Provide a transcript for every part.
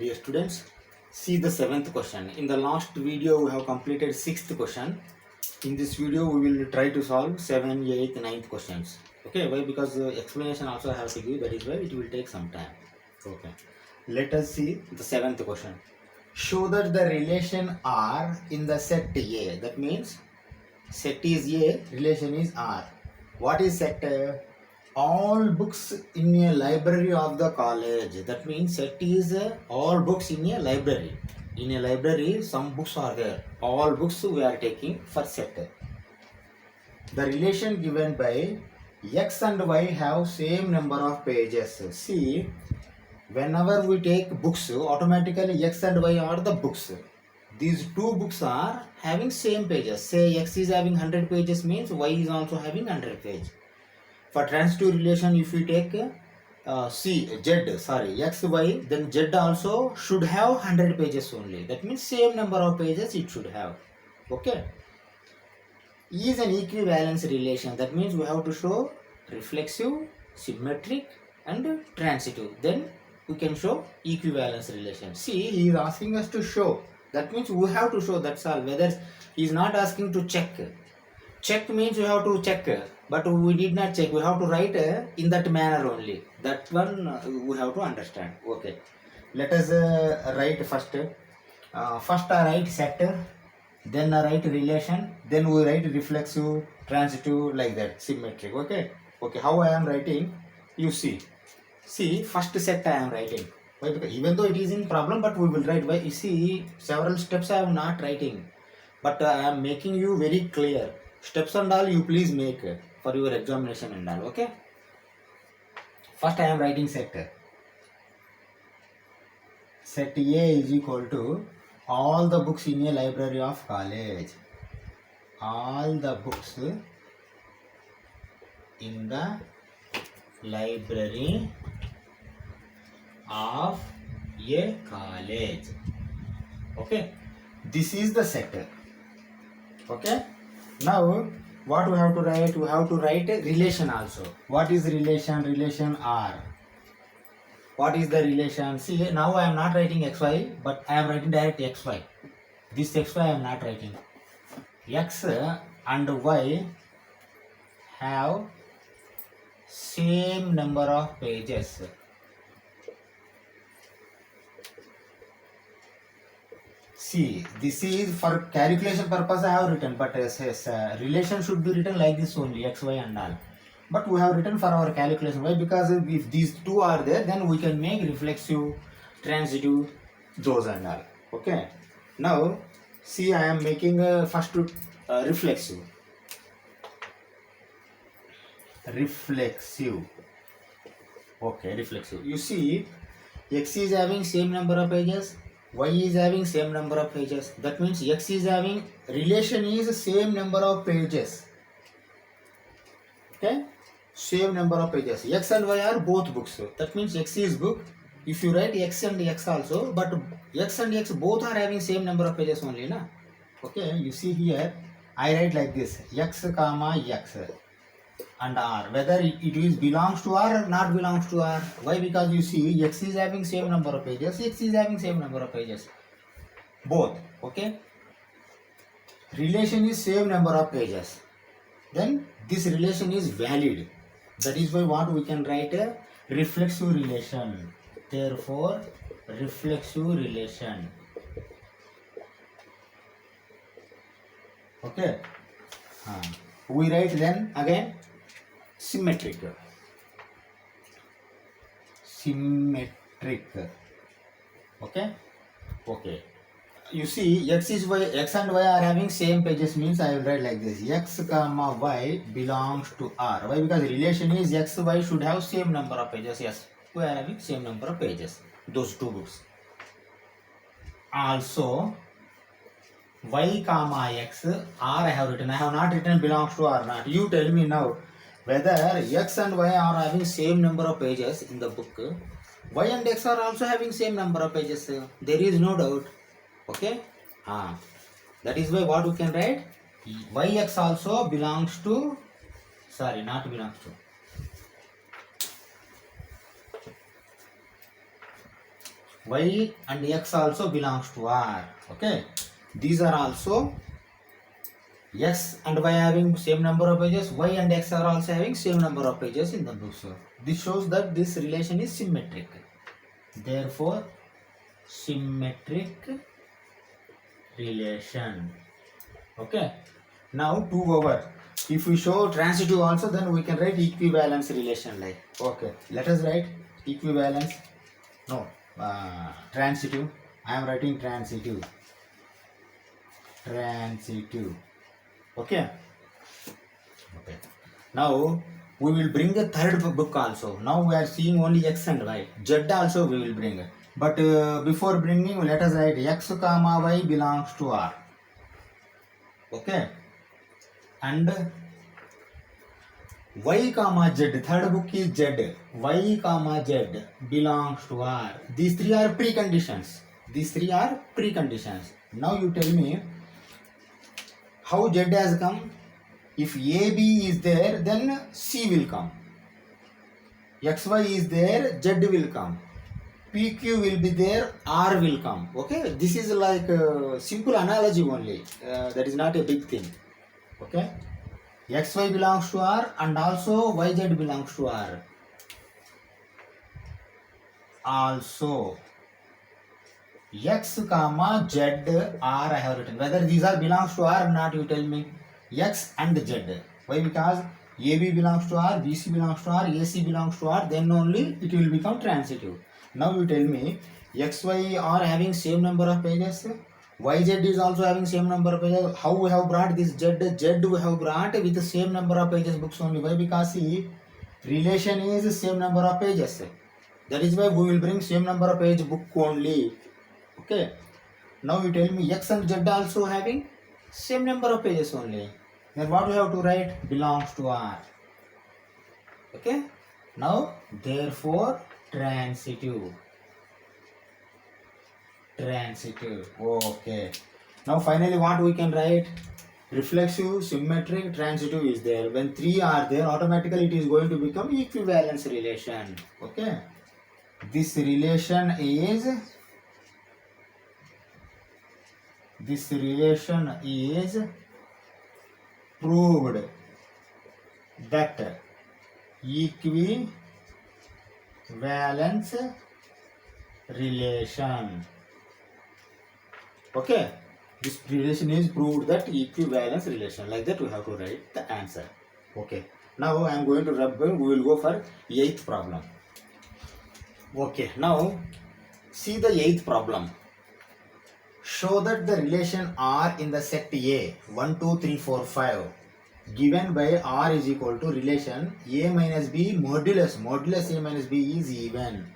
Dear students, see the seventh question. In the last video, we have completed sixth question. In this video, we will try to solve 7, 8, 9th questions. Okay, why? Because explanation also I have to give. That is why it will take some time. Okay, let us see the seventh question. Show that the relation R in the set A. That means set is A, relation is R. What is set? All books in a library of the college. That means set is all books in a library. In a library, some books are there. All books we are taking for set. The relation given by X and Y have same number of pages. See, whenever we take books, automatically X and Y are the books. These two books are having same pages. Say X is having 100 pages means Y is also having 100 pages. For transitive relation, if we take X, Y, then Z also should have 100 pages only. That means same number of pages it should have. Okay. E is an equivalence relation. That means we have to show reflexive, symmetric and transitive. Then we can show equivalence relation. See, he is asking us to show. That means we have to show, that's all. Whether he is not asking to check. Check means we have to check, but we did not check. We have to write in that manner only. That one we have to understand. Okay. Let us write first. First I write set, then I write relation, then we write reflexive, transitive, like that, symmetric. Okay. Okay. How I am writing? You see. See, first set I am writing. Why? Because even though it is in problem, but we will write. Why? You see, several steps I am not writing, but I am making you very clear. Steps and all you please make for your examination and all. Okay. First I am writing set. Set A is equal to all the books in a library of college. All the books in the library of a college. Okay. This is the set. Okay. Now, what we have to write? We have to write a relation also. What is relation? Relation R. What is the relation? See, now I am not writing XY, but I am writing direct XY. This XY I am not writing. X and Y have same number of pages. See, this is for calculation purpose I have written, but relation should be written like this only, X, Y and all. But we have written for our calculation. Why? Because if these two are there, then we can make reflexive, transitive, those and all. Okay. Now, see, I am making first reflexive. Reflexive. Okay, reflexive. You see, X is having same number of pages. Y is having same number of pages. That means X is having relation is same number of pages. Okay, same number of pages. X and Y are both books. That means X is book. If you write X and X also, but X and X both are having same number of pages only, na? Okay, you see here, I write like this: X comma X and R, whether it is belongs to R or not belongs to R. Why? Because you see, X is having same number of pages, X is having same number of pages, both. Okay, relation is same number of pages, then this relation is valid. That is why what we can write a reflexive relation. Therefore, reflexive relation. Okay, we write then again symmetric. Symmetric. Okay. Okay. You see, X and Y are having same pages means I will write like this: X comma Y belongs to R. Why? Because relation is X, Y should have same number of pages. Yes, we are having same number of pages. Those two books. Also, Y comma X, R I have written. I have not written belongs to R not. You tell me now whether X and Y are having same number of pages in the book. Y and X are also having same number of pages. There is no doubt. Okay. That is why what we can write, Yx also belongs to, sorry, not belongs to, Y and X also belongs to R. Okay, these are also X and Y having same number of pages, Y and X are also having same number of pages in the book. So this shows that this relation is symmetric. Therefore, symmetric relation. Okay. Now 2 over. If we show transitive also, then we can write equivalence relation like. Okay. Let us write equivalence. No. Transitive. I am writing transitive. Transitive. Okay. Okay. Now we will bring a third book also. Now we are seeing only X and Y. Z also we will bring. But before bringing, let us write X comma Y belongs to R. Okay. And Y comma Z, third book is Z. Y comma Z belongs to R. These three are preconditions. These three are preconditions. Now you tell me how Z has come. If AB is there, then C will come. XY is there, Z will come. PQ will be there, R will come. Okay, this is like a simple analogy only. That is not a big thing. Okay, XY belongs to R and also YZ belongs to R. Also, X comma Z R I have written. Whether these are belongs to R or not, you tell me. X and Z. Why? Because AB belongs to R, BC belongs to R, AC belongs to R, then only it will become transitive. Now you tell me, XY are having same number of pages, YZ is also having same number of pages. How we have brought this Z we have brought with the same number of pages books only. Why? Because see, relation is same number of pages. That is why we will bring same number of page book only. Okay. Now you tell me X and Z also having same number of pages only. Then what we have to write? Belongs to R. Okay. Now therefore transitive. Transitive. Okay. Now finally what we can write? Reflexive, symmetric, transitive is there. When three are there, automatically it is going to become equivalence relation. Okay. This relation is proved that equivalence relation. Okay, this relation is proved that equivalence relation. Like that we have to write the answer. Okay, now I am going to rub. We will go for 8th problem. Okay, now see the 8th problem. Show that the relation R in the set A 1, 2, 3, 4, 5 given by R is equal to relation A minus B modulus A minus B is even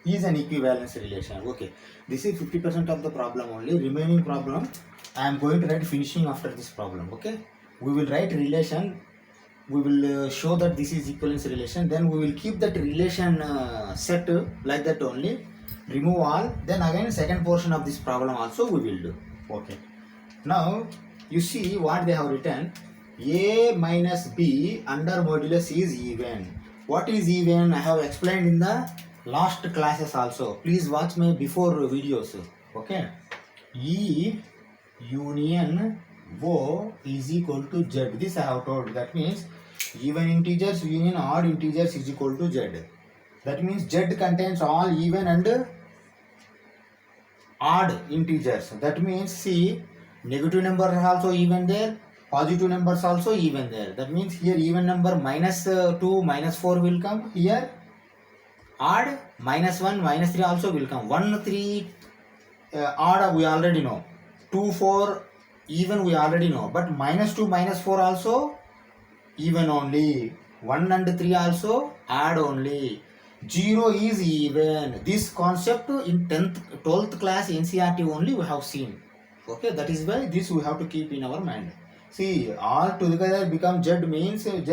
is an equivalence relation. Okay, this is 50% of the problem only. Remaining problem I am going to write finishing after this problem. Okay, we will write relation. We will show that this is equivalence relation. Then we will keep that relation set like that only. Remove all. Then again second portion of this problem also we will do. Okay. Now you see what they have written. A minus B under modulus is even. What is even? I have explained in the last classes also. Please watch my before videos. Okay. E union O is equal to Z. This I have told. That means even integers union odd integers is equal to Z. That means Z contains all even and odd integers. That means see, negative numbers are also even there, positive numbers also even there. That means here even number minus 2, minus 4 will come. Here odd minus 1, minus 3 also will come. 1, 3 odd we already know. 2, 4 even we already know. But minus 2, minus 4 also even only. 1 and 3 also add only. 0 is even. This concept in 10th, 12th class NCERT only we have seen. Okay, that is why this we have to keep in our mind. See, all together become Z means Z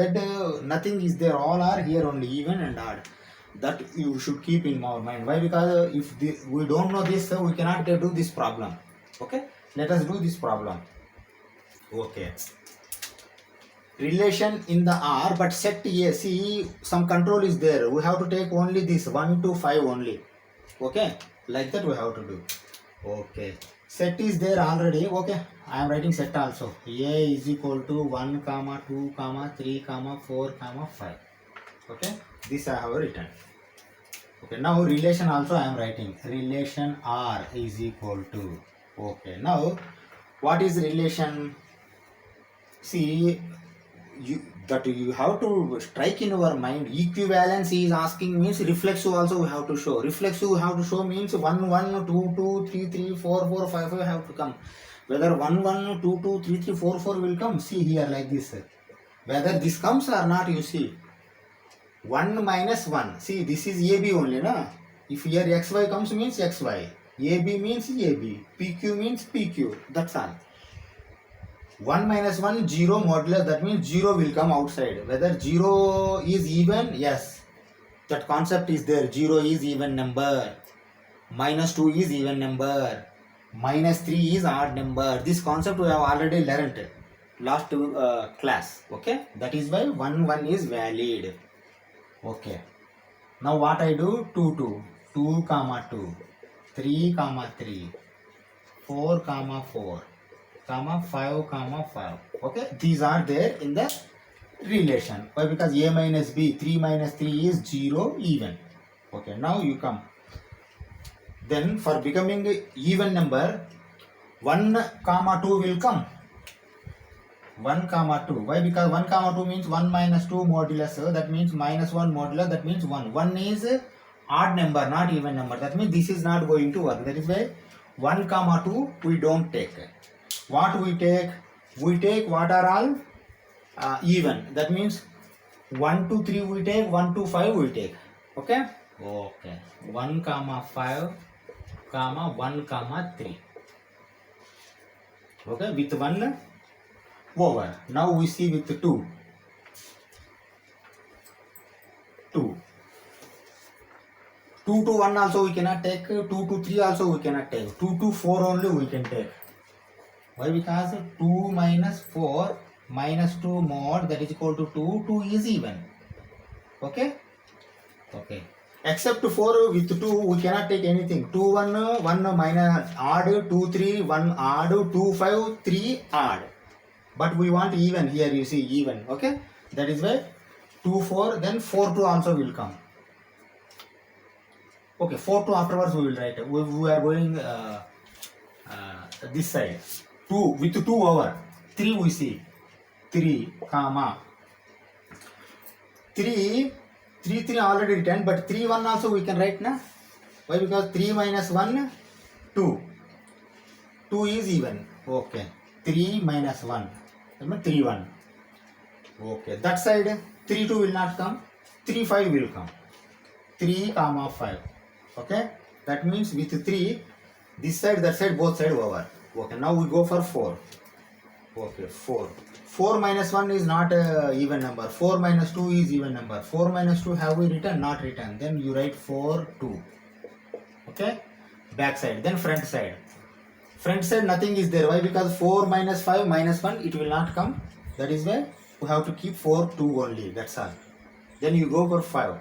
nothing is there. All are here only, even and odd. That you should keep in our mind. Why? Because if we don't know this, we cannot do this problem. Okay, let us do this problem. Okay. Relation in the R, but set A. See, some control is there. We have to take only this 1 to 5 only. Okay, Like that we have to do. Okay, set is there already. Okay, I am writing set also. A is equal to 1 comma 2 comma 3 comma 4 comma 5. Okay, this I have written. Okay, now relation also I am writing. Relation R is equal to. Okay, now what is relation? See, you have to strike in your mind. Equivalence is asking means reflexive also we have to show. Reflexive we have to show means 1 1 2 2 3 3 4 4 5 5 have to come. Whether 1 1 2 2 3 3 4 4 will come, see here like this. Whether this comes or not, you see. 1 minus 1, see this is AB only, na? If here XY comes means XY, AB means AB, PQ means PQ, that's all. 1 minus 1 0 modulus, that means 0 will come outside. Whether 0 is even, yes, that concept is there. 0 is even number, minus 2 is even number, minus 3 is odd number. This concept we have already learnt last class. Okay, that is why 1 1 is valid. Okay, now what I do? 2 2, 2 comma 2, 3 comma 3, 4 comma 4 comma 5 comma 5. Okay, these are there in the relation. Why? Because a minus b, 3 minus 3 is 0 even. Okay, now you come. Then for becoming even number, 1 comma 2 will come. 1 comma 2. Why? Because 1 comma 2 means 1 minus 2 modulus. That means minus 1 modulus. That means 1. 1 is odd number, not even number. That means this is not going to work. That is why 1 comma 2 we don't take. What we take? We take what are all even. That means 1 to 3 we take, 1 to 5 we take. Okay? Okay. 1 comma 5 comma 1 comma 3. Okay, with 1 over. Now we see with 2. 2. 2 to 1 also we cannot take. 2 to 3 also we cannot take. 2 to 4 only we can take. Why? Because 2 minus 4 minus 2 mod, that is equal to 2. 2 is even. Okay? Okay. Except 4 with 2 we cannot take anything. 2 1 1 minus odd, 2 3 1 odd, 2 5 3 odd. But we want even here, you see even. Okay? That is why 2 4, then 4 2 also will come. Okay, 4 2 afterwards we will write. We are going this side. 2 with 2 over. 3 we see. 3 comma 3 3 already written, but 3 1 also we can write na. Why? Because 3 minus 1 2. 2 is even. Okay. 3 minus 1. 3 1. Okay. That side 3 2 will not come. 3 5 will come. 3 comma 5. Okay. That means with 3, this side, that side, both side over. Okay. Now we go for 4. Okay. 4. 4 minus 1 is not a even number. 4 minus 2 is even number. 4 minus 2 have we written? Not written. Then you write 4 2. Okay. Back side. Then front side. Front side nothing is there. Why? Because 4 minus 5 minus 1 it will not come. That is why we have to keep 4 2 only. That's all. Then you go for 5.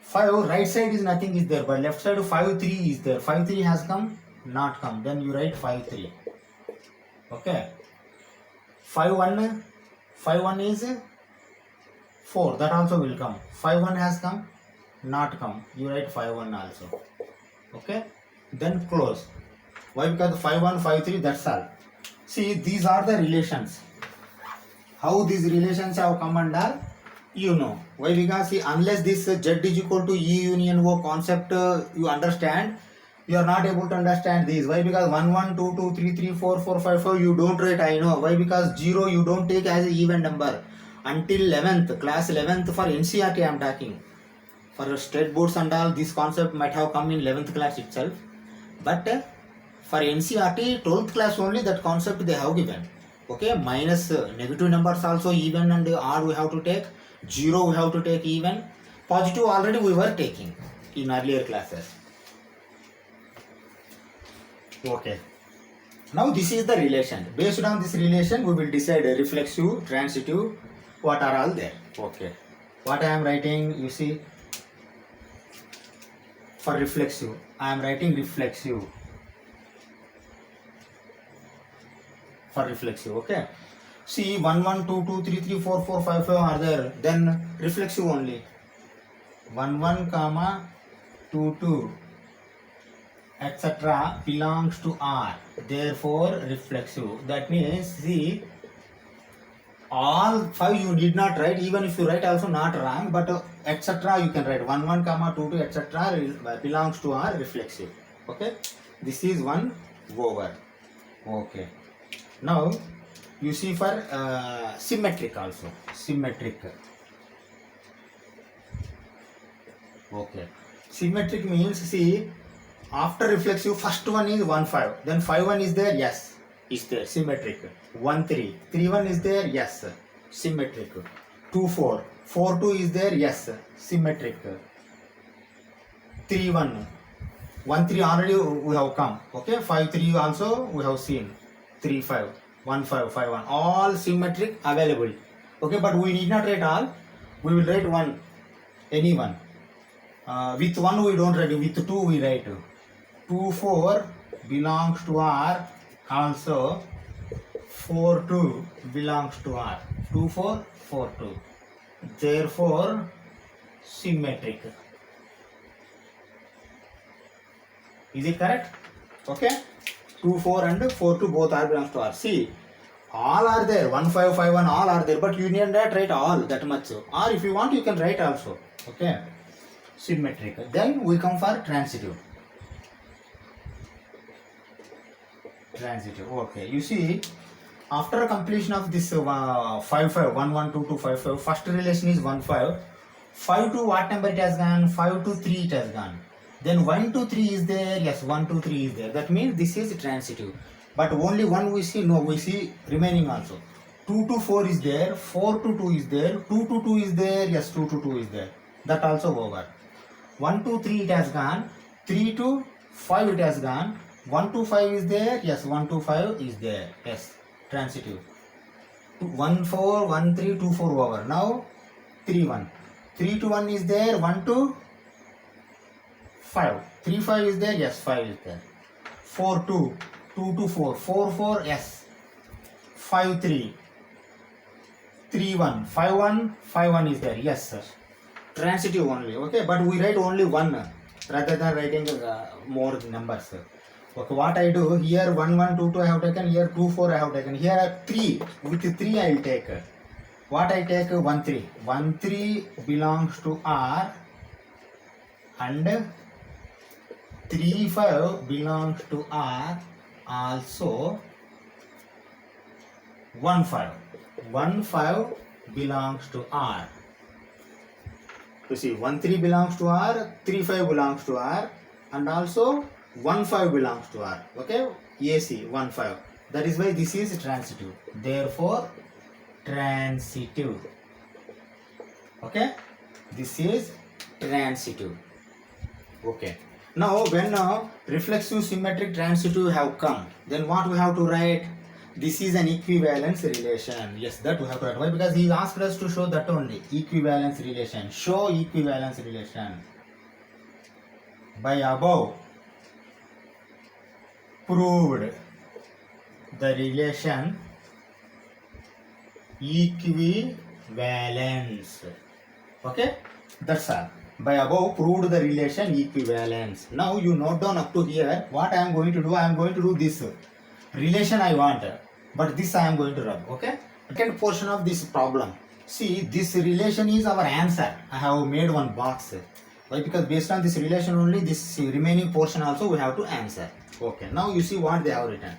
5 right side is nothing is there, but left side 5 3 is there. 5 3 has come, not come. Then you write 5 3. Okay. 5 1 is 4. That also will come. 5 1 has come, not come. You write 5 1 also. Okay. Then close. Why? Because 5 1 5 3, that's all. See, these are the relations. How these relations have come under, you know. Why? Because see, unless this Z is equal to E union O concept you understand, you are not able to understand these. Why? Because 1 1 2 2 3 3 4 4 5 5 you don't write, I know. Why? Because 0 you don't take as an even number until 11th class. 11th for NCERT I am talking. For state boards and all, this concept might have come in 11th class itself, but for NCERT 12th class only that concept they have given. Okay, minus negative numbers also even and odd we have to take. 0 we have to take even. Positive already we were taking in earlier classes. Okay. Now this is the relation. Based on this relation we will decide reflexive, transitive, what are all there. Okay. What I am writing, you see, for reflexive I am writing reflexive for reflexive. Okay. See 1 1 2 2 3 3 4 4 5 5 are there. Then reflexive only. 1 1 comma 2 2 etc. belongs to R. Therefore reflexive. That means see all 5 you did not write. Even if you write also not wrong, but etc. you can write 1 1 comma 2 2 etc. belongs to R, reflexive. Okay. This is one over. Okay. Now you see for symmetric also. Symmetric. Okay. Symmetric means see after reflexive first one is 1 5. Then 5 1 is there. Yes. Is there. Symmetric. 1 3. 3 1 is there. Yes. Symmetric. 2 4. 4 2 is there. Yes. Symmetric. 3 1. 1 3 already we have come. Okay. 5 3 also we have seen. 3 5. 1 5 5 1. All symmetric available. Okay. But we need not write all. We will write one. Any one. With 1 we don't write. With 2 we write. 2 4 belongs to R. Also 4 2 belongs to R. 2 4 4 2. Therefore symmetric. Is it correct? Okay. 2 4 and 4 2 both are belongs to R. See, all are there. 1 5 5 1 all are there, but you need not write all that much. Or if you want you can write also. Okay. Symmetric. Then we come for transitive. Transitive. Okay. You see, after completion of this 5 5 1 1 2 2 5 5, first relation is 1 5. 5 to what number it has gone? 5 to 3 it has gone. Then 1 to 3 is there. Yes, 1 to 3 is there. That means this is transitive. But only one we see. No, we see remaining also. 2 to 4 is there. 4 to 2 is there. 2 to 2 is there. Yes, 2 to 2 is there. That also over. 1 to 3 it has gone. 3 to 5 it has gone. 1 to 5 is there. Yes, 1 to 5 is there. Yes, transitive. 1 4 1 3 2 4 over. Now 3 1. 3 to 1 is there. 1 to 5. 3 5 is there. Yes, 5 is there. 4 2 2 to 4 4 4. Yes. 5 3 3 1 5 1 5 1 is there. Yes, sir. Transitive only. Okay, but we write only one rather than writing more numbers. Okay, what I do here 1 1 2 2 I have taken, here 2 4 I have taken, here 3 with 3 I will take. What I take? 1 3. 1 3 belongs to R and 3 5 belongs to R. Also 1 5. 1 5 belongs to R. You see 1 3 belongs to R, 3 5 belongs to R, and also 1 5 belongs to R. Okay, AC 1 5. That is why this is transitive. Therefore transitive. Okay, this is transitive. Okay. Now when reflexive, symmetric, transitive have come, then what we have to write? This is an equivalence relation. Yes, that we have to write. Why? Because he asked us to show that only. Equivalence relation. Show equivalence relation. By above proved the relation equivalence. Okay, that's all. By above proved the relation equivalence. Now you note down up to here. What I am going to do? I am going to do this relation I want, but this I am going to rub. Okay, second portion of this problem. See, this relation is our answer. I have made one box. Why? Because based on this relation only, this remaining portion also we have to answer. Okay, now you see what they have written.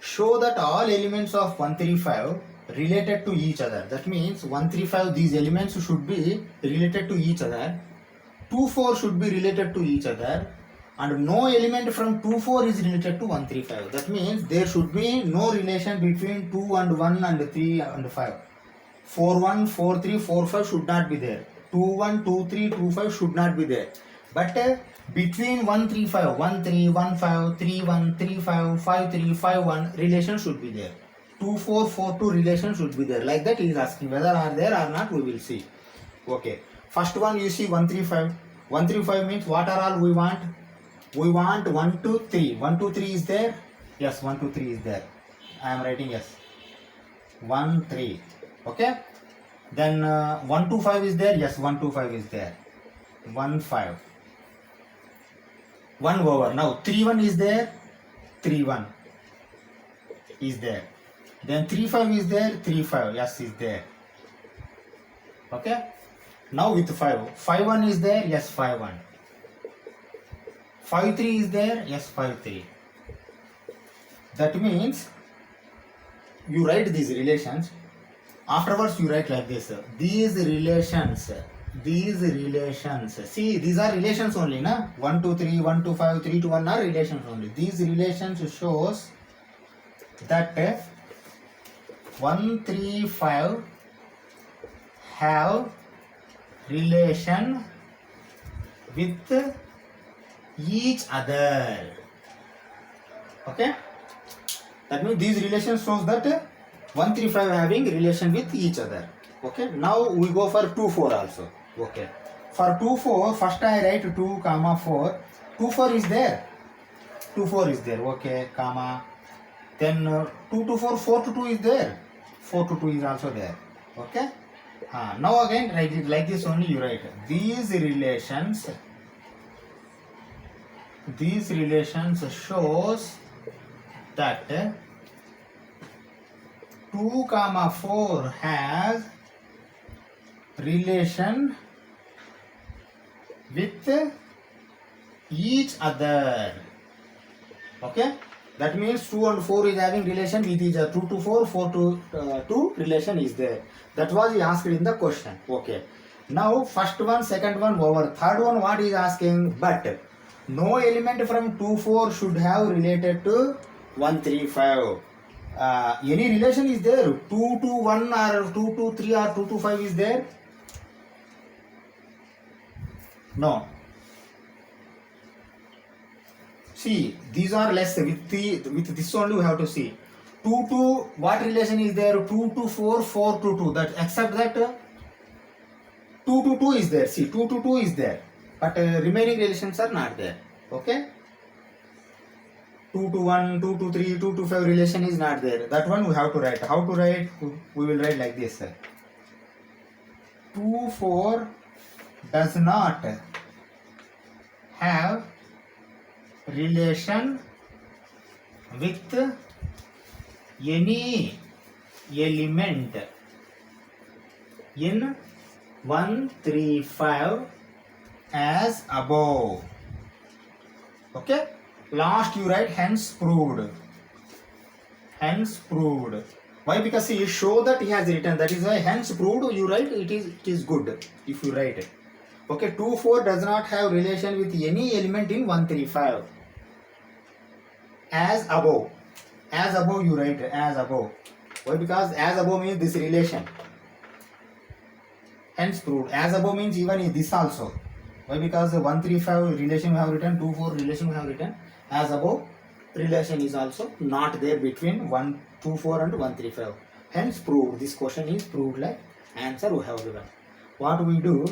Show that all elements of 135 related to each other. That means 135, these elements should be related to each other. 2 4 should be related to each other, and no element from 2 4 is related to 135. That means there should be no relation between 2 and 1 and 3 and 5. 4 1 4 3 4 5 should not be there. 2 1 2 3 2 5 should not be there. But between 1 3 5 1 3 1 5 3 1 3 5 5 3 5 1 relation should be there. 2 4 4 2 relation should be there. Like that he is asking whether are there or not, we will see. Okay, first one you see 1 3 5. 1 3 5 means what are all we want? We want 1 2 3. 1 2 3 is there? Yes, 1 2 3 is there. I am writing yes. 1 3. Okay. Then 1 2 5 is there? Yes, 1 2 5 is there. 1 5. 1 over. Now 3 1 is there? 3 1 is there. Then 3 5 is there? 3 5. Yes, is there. Okay. Now with 5. 5 1 is there? Yes, 5 1. 5 3 is there? Yes, 5 3. That means you write these relations. Afterwards you write like this. These relations. See, these are relations only, na? 1 2 3, 1 2 5, 3 to 1 are relations only. These relations shows that 1 3 5 have relation with each other. Okay, that means these relations shows that 1 3 5 having relation with each other. Okay, now we go for 2 4 also. Okay, for 2 4 first I write 2 comma 4. 2 4 is there. 2 4 is there. Okay, comma. Then 2 to 4, 4 to 2 is there. 4 to 2 is also there. Okay. Now again write it like this only. You write these relations shows that 2 comma 4 has relation with each other. Okay, that means 2 and 4 is having relation with each other. 2 to 4, 4 to 2 relation is there. That was asked in the question. Okay, now first one, second one over. Third one what is asking? But no element from 2 4 should have related to 1 3 5. Any relation is there? 2 to 1 or 2 to 3 or 2 to 5 is there? No. See, these are less. With this only we have to see. 2 to what relation is there? 2 to 4, 4 to 2. That except that 2 to 2 is there. See, 2 to 2 is there, but remaining relations are not there. Okay. 2 to 1, 2 to 3, 2 to 5 relation is not there. That one we have to write. How to write? We will write like this. 2 4 does not have relation with any element in 1 3 5 as above. Okay, last you write hence proved. Why? Because he show that he has written, that is why hence proved you write. It is good if you write it. Okay, 2 4 does not have relation with any element in 1 3 5 as above. As above you write as above. Why? Because as above means this relation. Hence proved. As above means even this also. Why? Because 1 3 5 relation we have written, 2 4 relation we have written. As above relation is also not there between 1 2 4 and 1 3 5. Hence proved. This question is proved like answer we have given. What we do?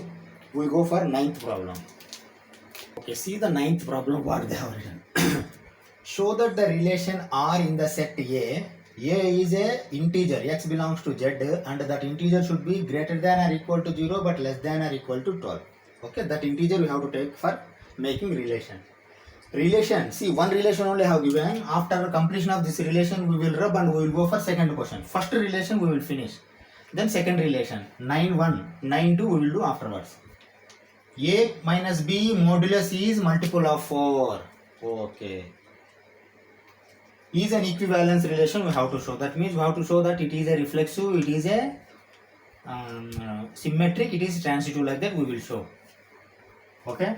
We go for 9th problem. Okay, see the 9th problem what they have written. Show that the relation R in the set A is a integer, x belongs to Z, and that integer should be greater than or equal to 0 but less than or equal to 12. Okay, that integer we have to take for making relation. See, one relation only have given. After completion of this relation we will rub and we will go for second question. First relation we will finish. Then second relation, 9 1, 9 2 we will do afterwards. A minus B modulus is multiple of 4. Okay. Is an equivalence relation we have to show. That means we have to show that it is a reflexive, it is a symmetric, it is transitive, like that we will show. Okay.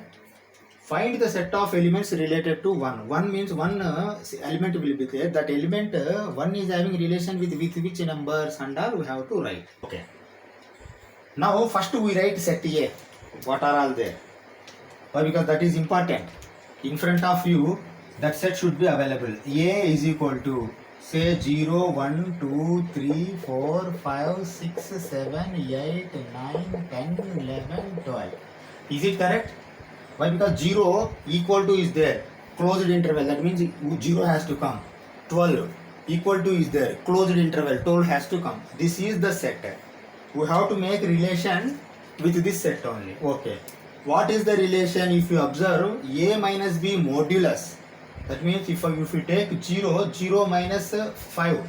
Find the set of elements related to 1. 1 means one element will be there. That element 1 is having relation with which numbers and all we have to write. Okay. Now first we write set A. What are all there? Why? Because that is important. In front of you, that set should be available. A is equal to say 0, 1, 2, 3, 4, 5, 6, 7, 8, 9, 10, 11, 12. Is it correct? Why? Because 0 equal to is there. closed interval, that means 0 has to come. 12 equal to is there, closed interval, 12 has to come. This is the set. We have to make relation with this set only. Okay, what is the relation? If you observe a minus b modulus, that means if you take 0 minus 5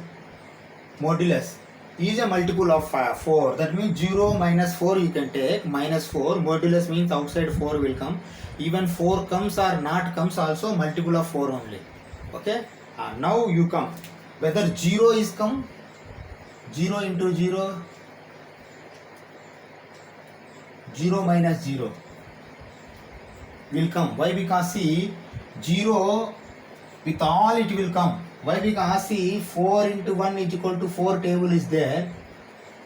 modulus is a multiple of 4, that means 0 minus 4 you can take, minus 4, modulus means outside 4 will come, even 4 comes or not comes also multiple of 4 only. Okay, now you come, whether 0 is come, 0 into 0, 0 minus 0 will come. Why? Because see, 0 with all it will come. Why? Because see, 4 into 1 is equal to 4 table is there.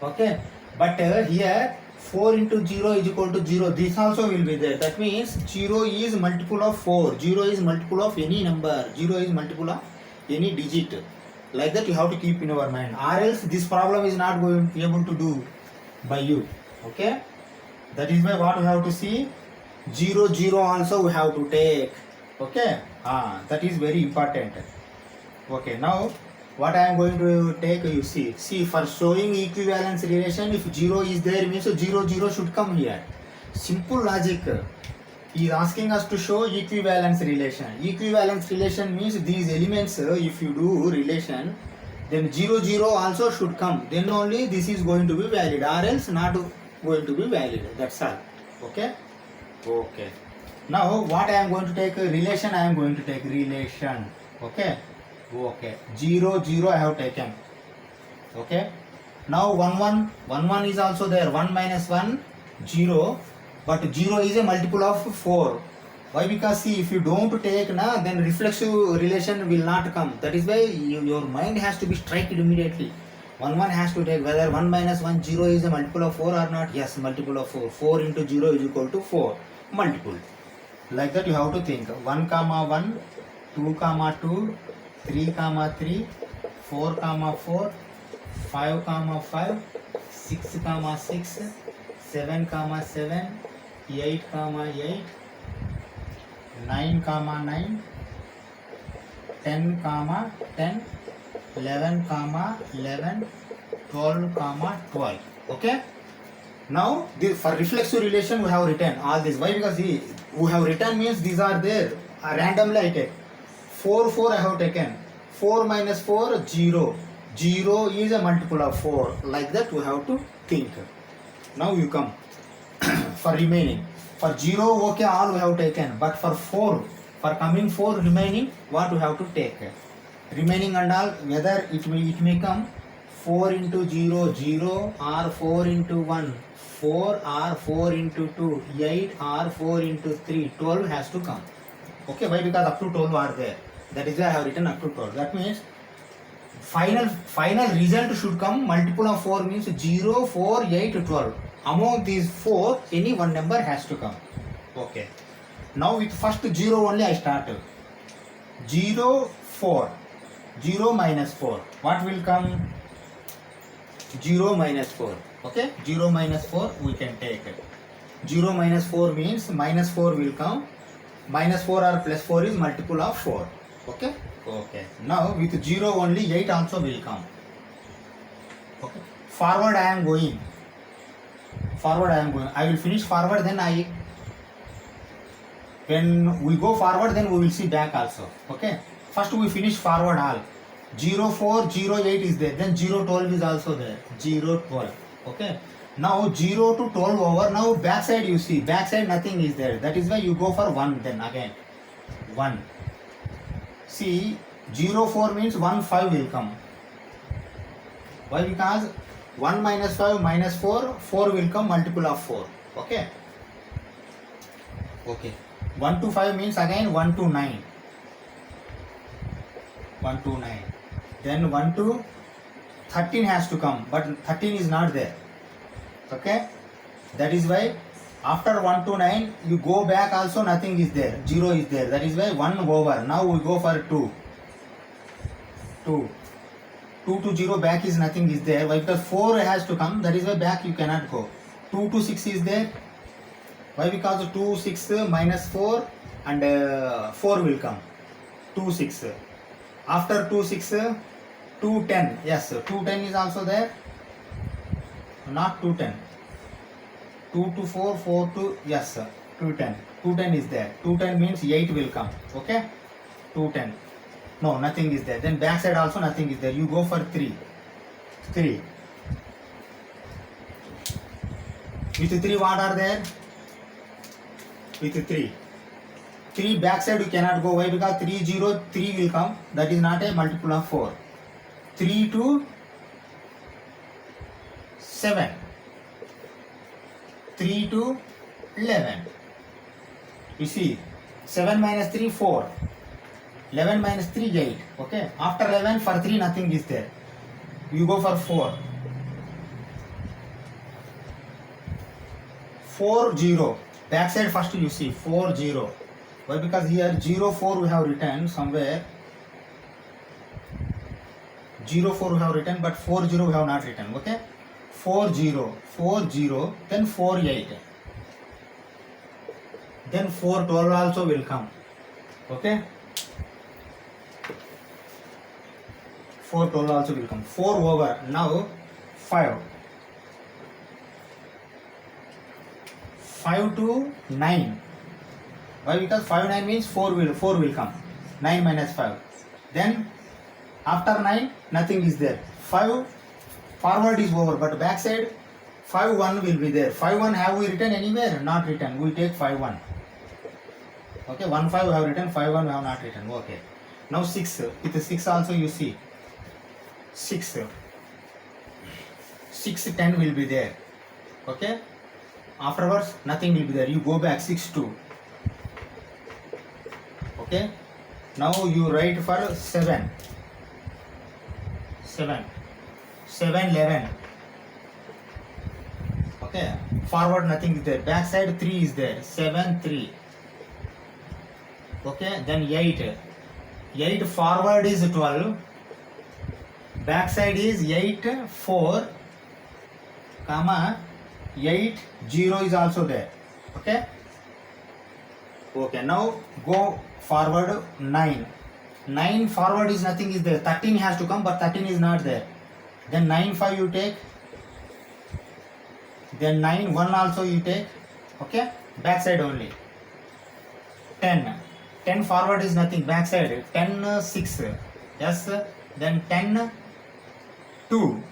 Okay, but here 4 into 0 is equal to 0. This also will be there. That means 0 is multiple of 4. 0 is multiple of any number. 0 is multiple of any digit. Like that you have to keep in your mind. Or else this problem is not going to be able to do by you. Okay, that is why what we have to see, 0 0 also we have to take. Okay, that is very important. Okay, now what I am going to take, you see for showing equivalence relation, if 0 is there means 0 0 should come here. Simple logic. He is asking us to show equivalence relation. Equivalence relation means these elements, if you do relation, then 0 0 also should come, then only this is going to be valid, or else not going to be valid. That's all. Okay, okay, now what I am going to take, relation, I am going to take relation. Okay, okay, 0 0 I have taken. Okay, now 1 1 is also there, 1 minus 1 0, but 0 is a multiple of 4. Why? Because see, if you don't take then reflexive relation will not come. That is why your mind has to be strike immediately. 1 has to take, whether 1 minus 1 0 is a multiple of 4 or not. Yes, multiple of 4. 4 into 0 is equal to 4, multiple. Like that you have to think. 1 comma 1, 2 comma 2, 3 comma 3, 4 comma 4, 5 comma 5, 6 comma 6, 7 comma 7, 8 comma 8, 9 comma 9, 10 comma 10, 11 comma 11, 12 comma 12. Okay, now for reflexive relation we have written all this. Why? Because we have written means these are there, randomly I take. 4 4 I have taken, 4 minus 4 0, 0 is a multiple of 4. Like that we have to think. Now you come for remaining. For 0, okay, all we have taken, but for 4, for coming 4 remaining, what we have to take? Remaining and all, whether it may come 4 into 0 0, or 4 into 1 4, or 4 into 2 8, or 4 into 3 12 has to come. Okay, why? Because up to 12 are there. That is why I have written up to 12. That means final result should come multiple of 4, means 0 4 8 12. Among these 4 any one number has to come. Okay, now with first 0 only I start. 0 4, 0 minus 4, what will come? 0 minus 4. Okay, 0 minus 4 we can take. 0 minus 4 means minus 4 will come. Minus 4 or plus 4 is multiple of 4. Okay, okay, now with 0 only 8 also will come. Okay, forward I am going. I will finish forward, then when we go forward then we will see back also. Okay, first we finish forward all. 0 4 0 8 is there, then 0 12 is also there, 0 12. Okay, now 0 to 12 over. Now back side you see, back side nothing is there. That is why you go for 1, then again 1. See, 0 4 means 1 5 will come. Why? Because 1 minus 5 minus 4, 4 will come, multiple of 4. Okay, okay, 1 to 5 means again 1 to 9, 1 to 9, then 1 to 13 has to come, but 13 is not there. Okay, that is why after 1 to 9 you go back also, nothing is there, 0 is there. That is why 1 over. Now we go for 2 to 0, back is nothing is there. Why? Because 4 has to come, that is why back you cannot go. 2 to 6 is there. Why? Because 2 6 minus 4 and 4 will come. 2 6. After 2 6, 2 10. Yes, 2 10 is also there. Not 2 10. 2 to 4, 4 to, yes sir, 2 10. 2 10 is there. 2 10 means 8 will come. Okay. 2 10. No, nothing is there. Then back side also nothing is there. You go for 3. 3. With 3 what are there? With 3. 3 back side you cannot go. Why? Because 3 0 3 will come. That is not a multiple of 4. 3 to 7. 3 to 11. You see, 7 minus 3 4. 11 minus 3 8. Okay. After 11 for 3 nothing is there. You go for 4. 4 0. Back side first you see 4 0. Why? Because here 0 4 we have written somewhere. 0 4 we have written, but 4 0 we have not written. Okay. 4 0. 4 0. Then 4 8. Then 4 12 also will come. Okay. 4 12 also will come. 4 over. Now 5. 5 to 9. Why? Because 5 9 means 4 will come. 9 minus 5. Then after 9 nothing is there. 5 forward is over, but back side 5 1 will be there. 5 1 have we written anywhere? Not written. We take 5 1. Okay, 1 5 we have written, 5 1 we have not written. Okay. Now 6. With the 6 also you see. 6 10 will be there. Okay. Afterwards nothing will be there. You go back 6 2. Okay. Now you write for 7. 7 11. Okay. Forward nothing is there. Back side 3 is there. 7 3. Okay. Then 8. 8 forward is 12. Back side is 8 4, comma 8 0 is also there. Okay. Okay. Now go forward 9. 9 forward is nothing is there. 13 has to come, but 13 is not there. Then 9 5 you take. Then 9 1 also you take. Okay. Back side only. 10. 10 forward is nothing. Back side 10 6. Yes. Then 10 2.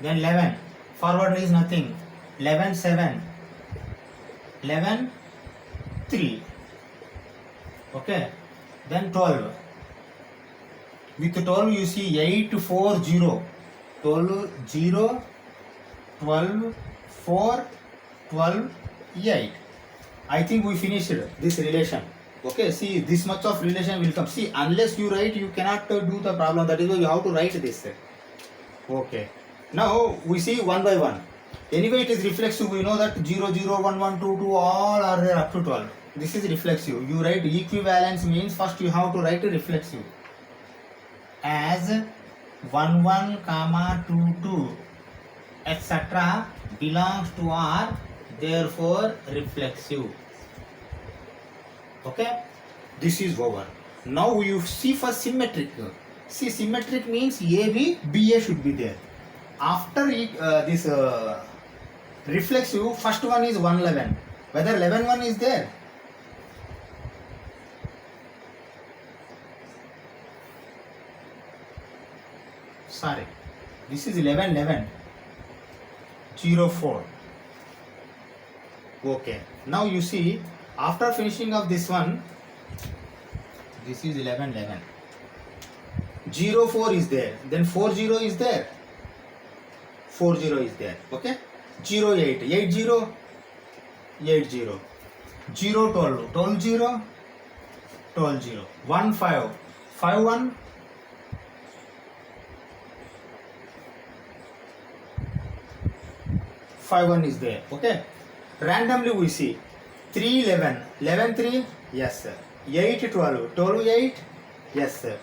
Then 11. Forward is nothing. 11 7. 11 3. Okay. Then 12. With 12 you see 8 4 0. 12 0 12 4 12 8. I think we finished this relation. Okay, see this much of relation will come. See, unless you write, you cannot do the problem. That is why you have to write this. Okay. Now we see one by one. Anyway, it is reflexive. We know that 0 0 1 1 2 2 all are there up to 12. This is reflexive. You write equivalence means first you have to write reflexive as 1 1 comma 2 2 etc. belongs to R. Therefore reflexive. Okay, this is over. Now you see for symmetric. See, symmetric means AB, BA should be there. After it, this reflexive, first one is 111. Whether 11 1 is there? Sorry, this is 11 11. 0 4. Okay, now you see. After finishing of this one, this is 11 11. 0 4 is there. Then 4 0 is there. 4 0 is there. Okay. 0 8 8 0 8 0. 0 12 12 0 12 0. 1 5 5 1. 5 1 is there. Okay. Randomly we see. 3 11 11 3, yes sir. 8 12 12 8, yes sir.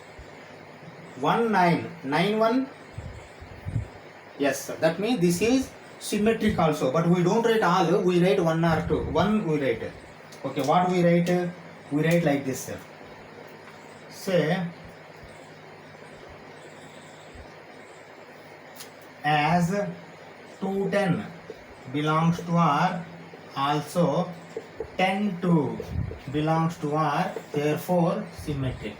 1 9 9 1, yes sir. That means this is symmetric also, but we don't write all, we write 1 or 2. 1 we write. Okay, what we write? we write like this. Say as 210 belongs to R, also 10-2 belongs to R, therefore symmetric.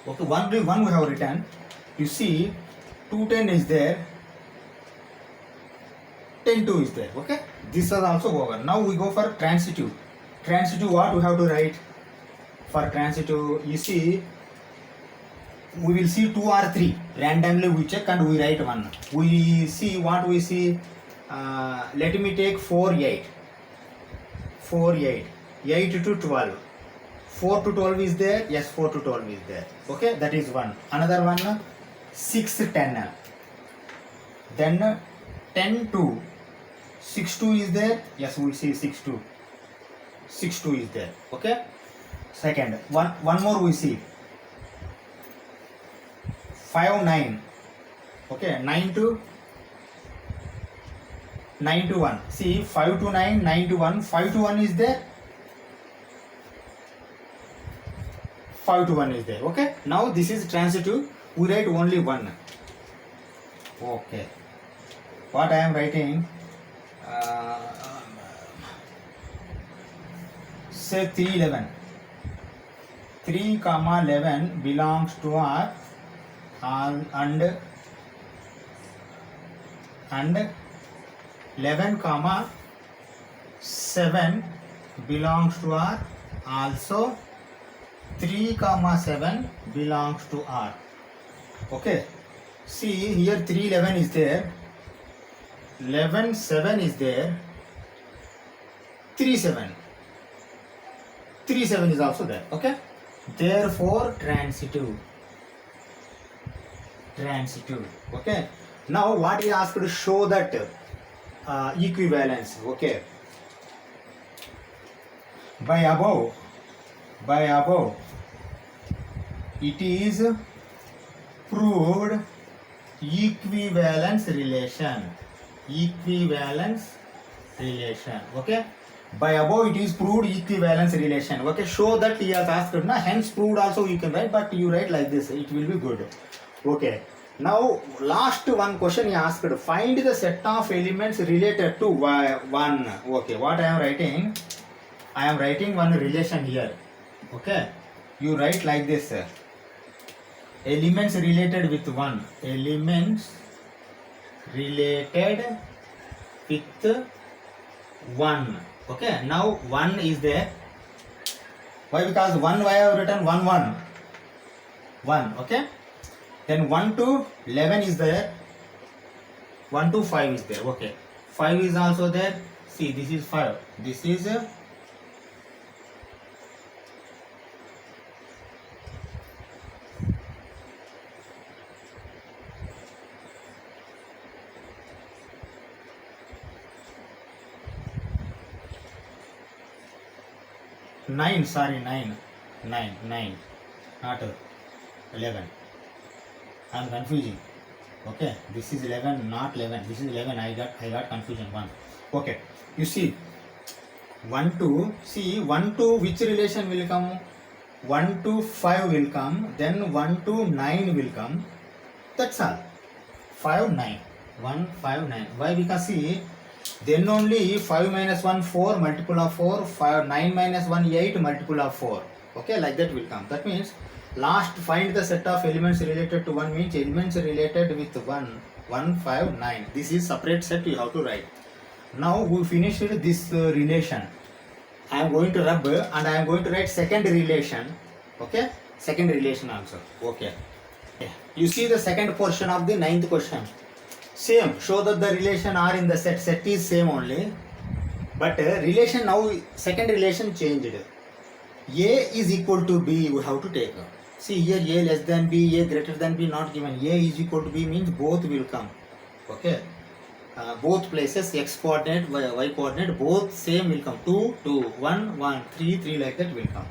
Okay, one we have written. You see, 210 is there, 10-2 is there. Okay, this is also over. Now we go for transitive. Transitive, what we have to write? For transitive, you see, we will see 2 or 3. Randomly we check and we write 1. We see what we see. Let me take 4, 8. 4, 8. 8 to 12. 4 to 12 is there. Yes, 4 to 12 is there. Okay, that is one. Another one, 6, 10. Then 10, 2. 6, 2 is there. Yes, we see 6, 2. 6, 2 is there. Okay. Second, one more we see. 5, 9. Okay, 9 to 1. See, 5 to 9, 9 to 1. 5 to 1 is there. 5 to 1 is there. Okay. Now this is transitive. We write only 1. Okay. What I am writing? Say 3, 11. 3, 11 belongs to R, and 11, 7 belongs to R, also 3, 7 belongs to R. Okay. See, here 3, 11 is there, 11, 7 is there, 3, 7. 3, 7 is also there. Okay. Therefore transitive. Okay. Now what he asked to show that equivalence. Okay. By above it is proved equivalence relation. Okay. By above it is proved equivalence relation. Okay, show that he has asked. Na, hence proved also you can write, but you write like this, it will be good. Okay. Now last one question he asked. Find the set of elements related to 1. Okay, what I am writing? I am writing one relation here. Okay. You write like this. Elements related with 1. Elements related with 1. Okay, now 1 is there. Why? Because 1, why I have written 1, 1. 1, okay. Then 1 to 11 is there. 1 to 5 is there. Okay. 5 is also there. See, this is 5. This is 9, sorry, 9, not 11. I am confusing. Okay, this is 11, not 11. This is 11. I got confusion. 1. Okay, you see, 1 to, see, 1 to which relation will come? 1 to 5 will come. Then 1 to 9 will come. That's all. 5, 9. 1, 5, 9. Why? Because see, then only 5 minus 1, 4, multiple of 4, 5, 9 minus 1, 8, multiple of 4. Okay, like that will come. That means last find the set of elements related to 1 means elements related with 1, 1, 5, 9. This is separate set you have to write. Now we finished this relation. I am going to rub and I am going to write second relation. Okay, second relation also. Okay. You see the second portion of the 9th question. Same, show that the relation are in the set. Set is same only, but relation now, second relation changed. A is equal to B, we have to take. See here, A less than B, A greater than B not given. A is equal to B means both will come. Okay, both places, x coordinate, y coordinate, both same will come. 2, 2, 1, 1, 3, 3, like that will come.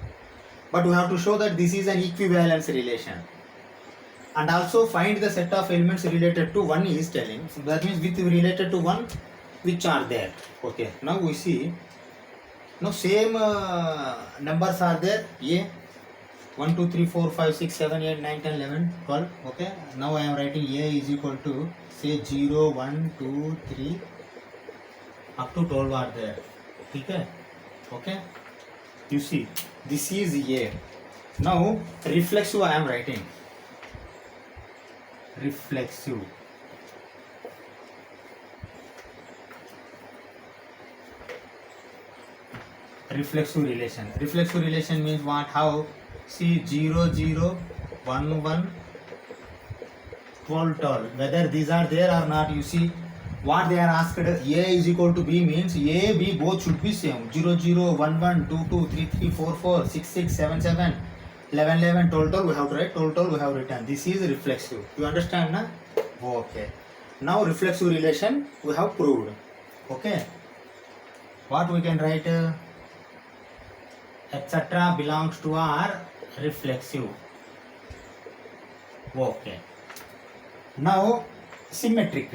But we have to show that this is an equivalence relation. And also find the set of elements related to 1 is telling. So that means with related to 1, which are there. Okay, now we see No, same numbers are there. A 1 2 3 4 5 6 7 8 9 10 11 12. Okay, now I am writing A is equal to say 0 1 2 3 up to 12 are there. Okay, okay, you see this is A. Now reflexive I am writing reflexive. Reflexive relation. Reflexive relation means what? How? See 0 0 1 1 12 12. Whether these are there or not, you see what they are asked. A is equal to B means A B both should be same. 0 0 1 1 2 2 3 3 4 4 6 6 7 7 11 11 12 12 we have to write 12 12 we have written. This is reflexive. You understand, na? Okay. Now reflexive relation we have proved. Okay. What we can write? Etc. belongs to our reflexive. Okay. Now symmetric.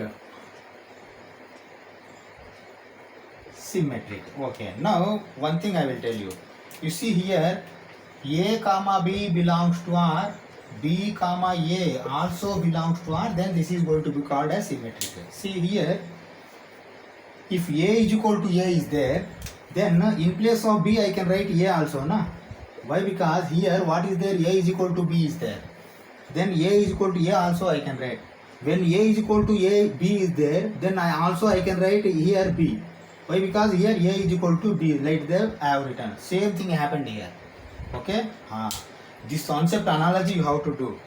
Symmetric. Okay. Now one thing I will tell you. You see here A comma B belongs to R, B comma A also belongs to R, then this is going to be called as symmetric. See here, if A is equal to A is there, then in place of B I can write A also, na? Why? Because here what is there? A is equal to B is there. Then A is equal to A also I can write. When A is equal to A, B is there, then I can write here B. Why? Because here A is equal to B, like there I have written. Same thing happened here. Okay? This concept analogy you have to do.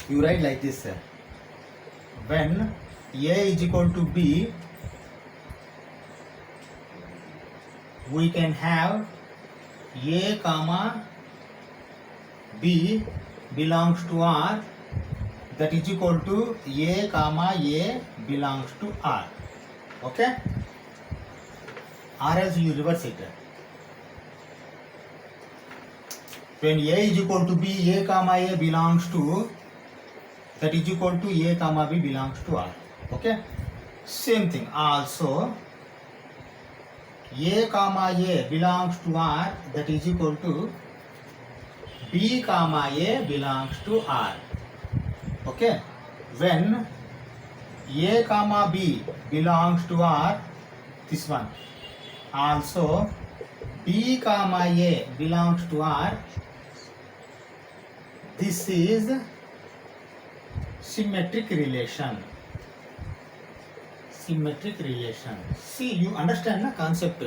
You write like this. When A is equal to B, we can have A comma B belongs to R, that is equal to A comma A belongs to R. Okay? Or else you reverse it. When A is equal to B, A comma A belongs to, that is equal to A comma B belongs to R. Okay? Same thing. Also, A comma A belongs to R, that is equal to B comma A belongs to R. Okay? When A comma B belongs to R, this one. Also, B comma A belongs to R. This is symmetric relation. Symmetric relation. See, you understand the concept.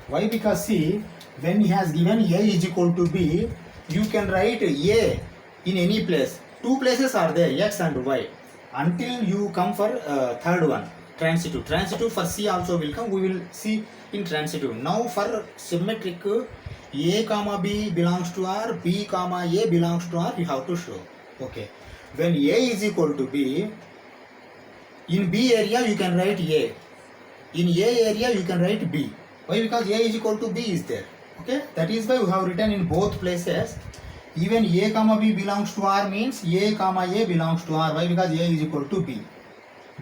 Why? Because see, when he has given A is equal to B, you can write A in any place. Two places are there, X and Y. Until you come for third one, transitive. Transitive for C also will come. We will see in transitive. Now for symmetric, A comma B belongs to R, B comma A belongs to R, you have to show. Okay. When A is equal to B, in B area you can write A. In A area you can write B. Why? Because A is equal to B is there. Okay. That is why we have written in both places. Even A comma B belongs to R means A comma A belongs to R. Why? Because A is equal to B.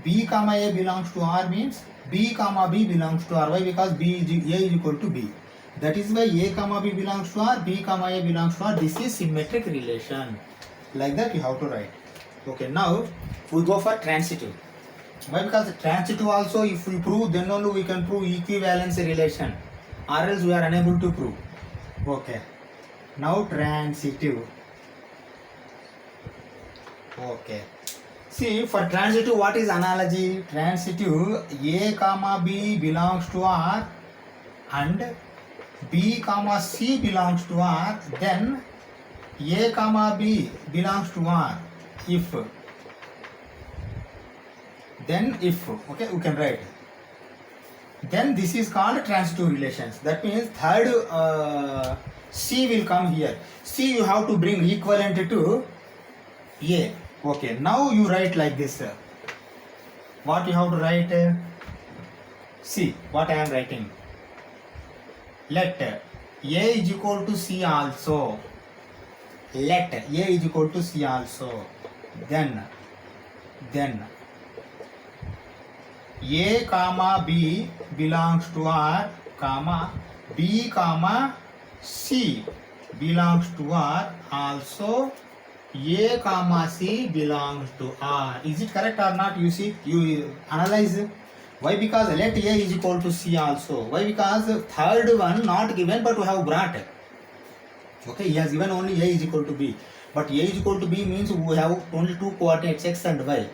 B comma A belongs to R means B comma B belongs to R. Why? Because A is equal to B. That is why A comma B belongs to R, B comma A belongs to R. This is symmetric relation. Like that you have to write. Okay, now we go for transitive. Why? Because transitive also if we prove, then only we can prove equivalency relation. Or else we are unable to prove. Okay. Now transitive. Okay. See, for transitive what is analogy? Transitive, A comma B belongs to R and B comma C belongs to R, then A comma B belongs to R if, then if, okay, we can write. Then this is called transitive relations. That means third C will come here. C you have to bring equivalent to A. Okay, now you write like this. What you have to write? See what I am writing. Let A is equal to C also. Let A is equal to C also. Then A comma B belongs to R, comma B comma C belongs to R, also A comma C belongs to R. Is it correct or not? You see, you analyze. Why? Because let A is equal to C also. Why? Because third one not given, but we have brought. Okay, he has given only A is equal to B. But A is equal to B means we have only two coordinates X and Y.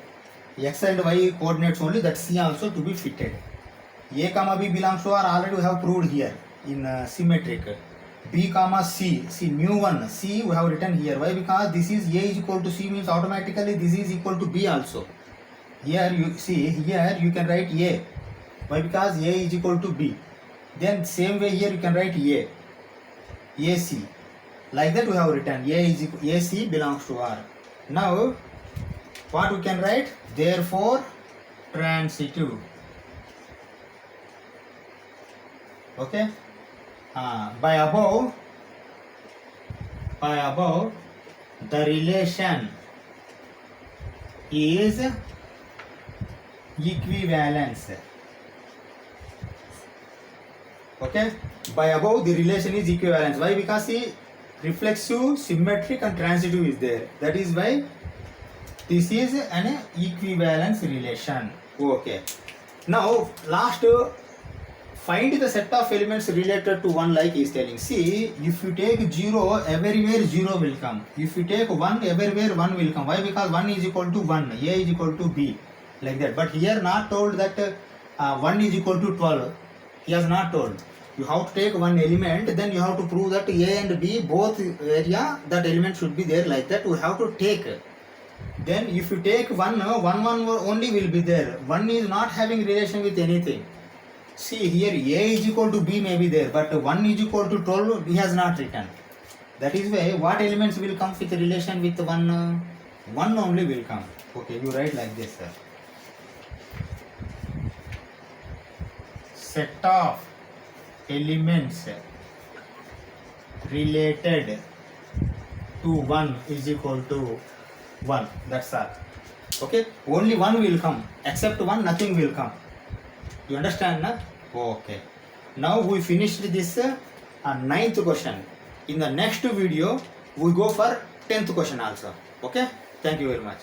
X and Y coordinates only, that C also to be fitted. A comma B belongs to R, already we have proved here in symmetric. B comma C, see mu 1, C we have written here. Why? Because this is A is equal to C means automatically this is equal to B also. Here you see, here you can write A. Why? Because A is equal to B. Then same way here you can write A. AC. Like that we have written A is equal, AC belongs to R. Now what we can write? Therefore transitive. Okay. By above the relation is equivalence. Okay, by above the relation is equivalence. Why? Because see, reflexive, symmetric and transitive is there. That is why this is an equivalence relation. Okay, now last, find the set of elements related to 1, like he is telling. See, if you take 0, everywhere 0 will come. If you take 1, everywhere 1 will come. Why? Because 1 is equal to 1, A is equal to B, like that. But here not told that 1 is equal to 12. He has not told. You have to take one element, then you have to prove that A and B both area that element should be there, like that. We have to take. Then if you take 1 only will be there. 1 is not having relation with anything. See here A is equal to B may be there, but 1 is equal to 12 he has not written. That is why what elements will come with relation with 1? 1 only will come. Okay, you write like this, sir. Set of elements related to 1 is equal to 1. That's all. Okay, only 1 will come. Except 1, nothing will come. You understand, na? Okay. Now we finished this 9th question. In the next video, we go for 10th question also. Okay. Thank you very much.